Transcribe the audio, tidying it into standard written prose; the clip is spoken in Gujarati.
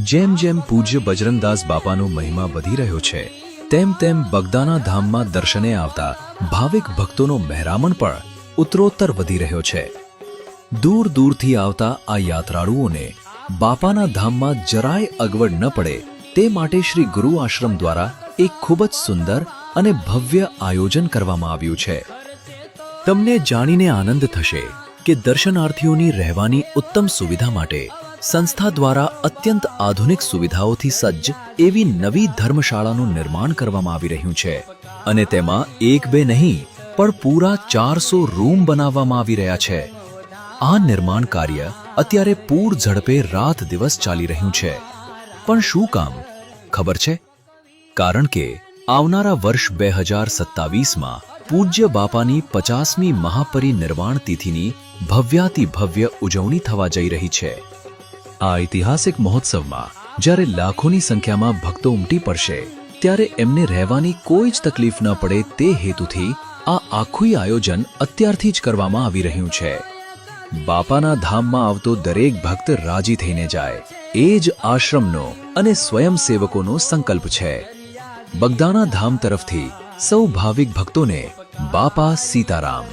જેમ જેમ પૂજ્ય બજરંગદાસ બાપાનો મહિમા વધી રહ્યો છે તેમ તેમ બગદાના ધામમાં દર્શને આવતા ભાવિક ભક્તોનો મહેરામણ પણ ઉત્તરોત્તર વધી રહ્યો છે। દૂર દૂરથી આવતા આ યાત્રાળુઓને બાપાના ધામમાં જરાય અગવડ ન પડે તે માટે શ્રી ગુરુ આશ્રમ દ્વારા એક ખૂબ જ સુંદર અને ભવ્ય આયોજન કરવામાં આવ્યું છે। તમને જાણીને આનંદ થશે કે દર્શનાર્થીઓની રહેવાની ઉત્તમ સુવિધા માટે સંસ્થા દ્વારા અત્યંત આધુનિક સુવિધાઓથી સજ્જ એવી નવી ધર્મશાળાનું નિર્માણ કરવામાં આવી રહ્યું છે અને તેમાં એક બે નહીં પણ પૂરા 400 રૂમ બનાવવામાં આવી રહ્યા છે। આ નિર્માણ કાર્ય અત્યારે પૂર ઝડપે રાત દિવસ ચાલી રહ્યું છે। પણ શું કામ ખબર છે? કારણ કે આવનારા વર્ષ 2027માં પૂજ્ય બાપાની 50મી મહાપરિનિર્વાણ તિથિની ભવ્યાતિ ભવ્ય ઉજવણી થવા જઈ રહી છે। આ ઐતિહાસિક મહોત્સવમાં જ્યારે લાખોની સંખ્યામાં ભક્તો ઉમટી પડશે ત્યારે એમને રહેવાની કોઈ જ તકલીફ ન પડે તે હેતુથી આ આખું આયોજન અત્યારથી જ કરવામાં આવી રહ્યું છે। બાપાના ધામમાં આવતો દરેક ભક્ત રાજી થઈને જાય એ જ આશ્રમનો અને સ્વયંસેવકોનો સંકલ્પ છે। બગદાના ધામ તરફથી સૌ ભાવિક ભક્તોને બાપા સીતારામ।